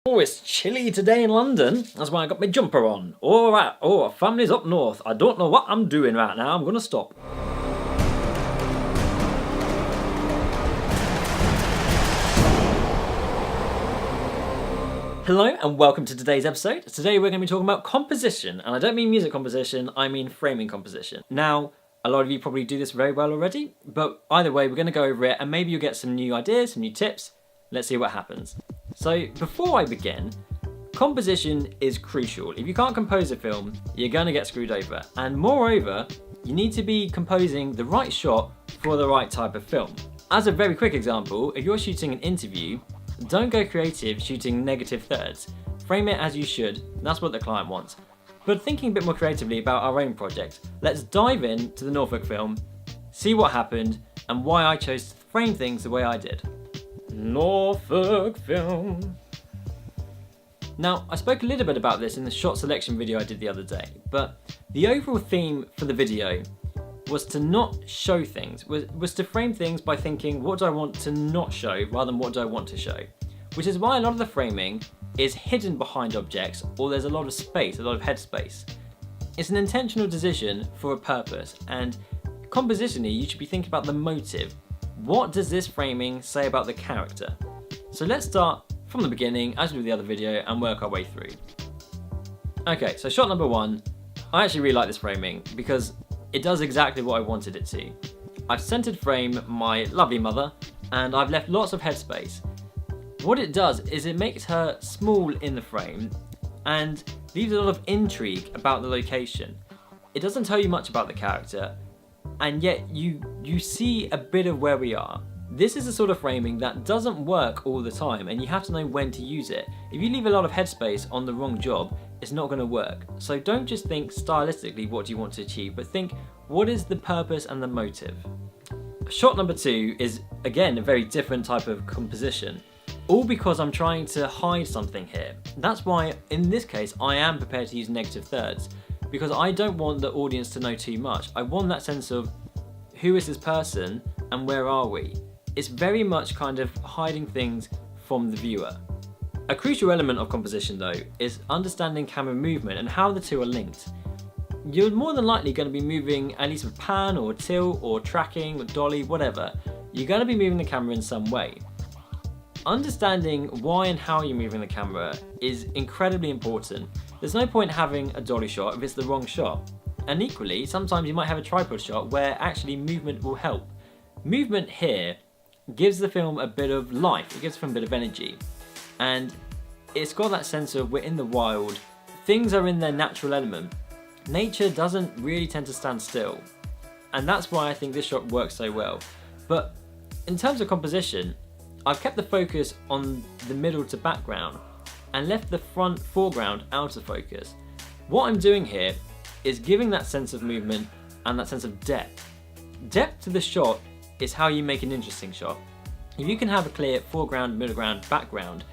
Oh, it's chilly today in London. That's why I got my jumper on. Alright, family's up north. I don't know what I'm doing right now. I'm gonna stop. Hello and welcome to today's episode. Today we're going to be talking about composition, and I don't mean music composition, I mean framing composition. Now, a lot of you probably do this very well already, but either way we're going to go over it and maybe you'll get some new ideas, some new tips. Let's see what happens. So before I begin, composition is crucial. If you can't compose a film, you're going to get screwed over. And moreover, you need to be composing the right shot for the right type of film. As a very quick example, if you're shooting an interview, don't go creative shooting negative thirds. Frame it as you should, that's what the client wants. But thinking a bit more creatively about our own project, let's dive into the Norfolk film, see what happened, and why I chose to frame things the way I did. Norfolk film. Now, I spoke a little bit about this in the shot selection video I did the other day, but the overall theme for the video was to not show things, was to frame things by thinking, what do I want to not show rather than what do I want to show? Which is why a lot of the framing is hidden behind objects, or there's a lot of space, a lot of headspace. It's an intentional decision for a purpose, and compositionally you should be thinking about the motive. What does this framing say about the character? So let's start from the beginning, as we do the other video, and work our way through. Okay, so shot number one, I actually really like this framing because it does exactly what I wanted it to. I've centered frame my lovely mother, and I've left lots of headspace. What it does is it makes her small in the frame and leaves a lot of intrigue about the location. It doesn't tell you much about the character, and yet you see a bit of where we are. This is the sort of framing that doesn't work all the time, and you have to know when to use it. If you leave a lot of headspace on the wrong job, it's not going to work. So don't just think stylistically what do you want to achieve, but think what is the purpose and the motive. Shot number two is again a very different type of composition, all because I'm trying to hide something here. That's why in this case I am prepared to use negative thirds, because I don't want the audience to know too much. I want that sense of who is this person and where are we? It's very much kind of hiding things from the viewer. A crucial element of composition though is understanding camera movement and how the two are linked. You're more than likely going to be moving at least with pan or tilt or tracking or dolly, whatever. You're going to be moving the camera in some way. Understanding why and how you're moving the camera is incredibly important. There's no point having a dolly shot if it's the wrong shot. And equally, sometimes you might have a tripod shot where actually movement will help. Movement here gives the film a bit of life, it gives the film a bit of energy. And it's got that sense of we're in the wild, things are in their natural element. Nature doesn't really tend to stand still. And that's why I think this shot works so well. But in terms of composition, I've kept the focus on the middle to background and left the front foreground out of focus. What I'm doing here is giving that sense of movement and that sense of depth. Depth to the shot is how you make an interesting shot. If you can have a clear foreground, middle ground, background,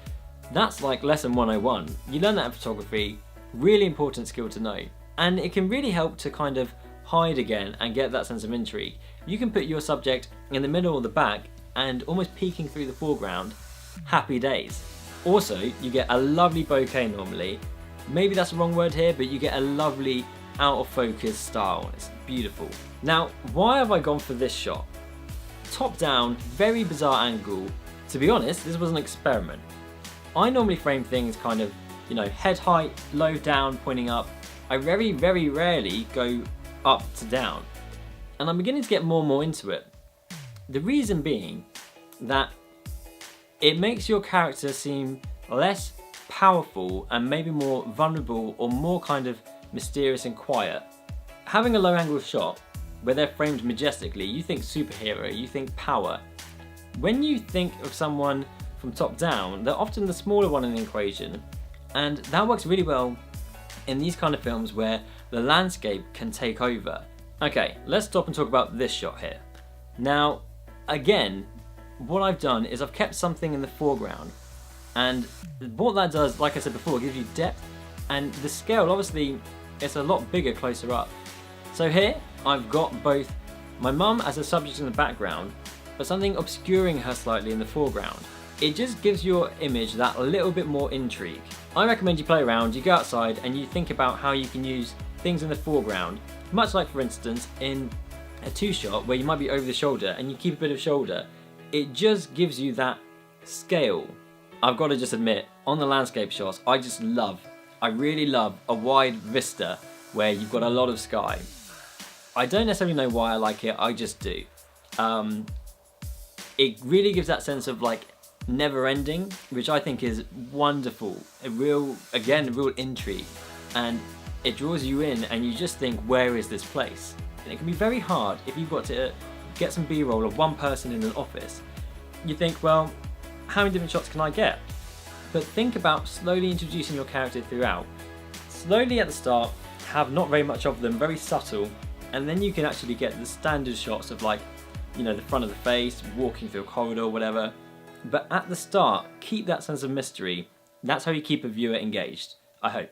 that's like lesson 101. You learn that in photography, really important skill to know. And it can really help to kind of hide again and get that sense of intrigue. You can put your subject in the middle or the back and almost peeking through the foreground, happy days. Also, you get a lovely bokeh normally. Maybe that's the wrong word here, but you get a lovely out of focus style. It's beautiful. Now, why have I gone for this shot? Top down, very bizarre angle. To be honest, this was an experiment. I normally frame things kind of, head height, low down, pointing up. I very, very rarely go up to down. And I'm beginning to get more and more into it. The reason being that it makes your character seem less powerful and maybe more vulnerable or more kind of mysterious and quiet. Having a low angle shot where they're framed majestically, you think superhero, you think power. When you think of someone from top down, they're often the smaller one in the equation, and that works really well in these kind of films where the landscape can take over. Okay, let's stop and talk about this shot here. Now, again, what I've done is I've kept something in the foreground, and what that does, like I said before, gives you depth, and the scale, obviously, it's a lot bigger closer up. So here, I've got both my mum as a subject in the background, but something obscuring her slightly in the foreground. it just gives your image that little bit more intrigue. I recommend you play around, you go outside and you think about how you can use things in the foreground, much like for instance in a two-shot where you might be over the shoulder and you keep a bit of shoulder. It just gives you that scale. I've got to just admit, on the landscape shots, I really love a wide vista where you've got a lot of sky. I don't necessarily know why I like it, I just do. It really gives that sense of like never ending, which I think is wonderful. A real intrigue, and it draws you in and you just think, where is this place? And it can be very hard if you've got to get some B-roll of one person in an office. You think, well, how many different shots can I get? But think about slowly introducing your character throughout. Slowly at the start, have not very much of them, very subtle, and then you can actually get the standard shots of like, you know, the front of the face, walking through a corridor, whatever. But at the start, keep that sense of mystery. That's how you keep a viewer engaged, I hope.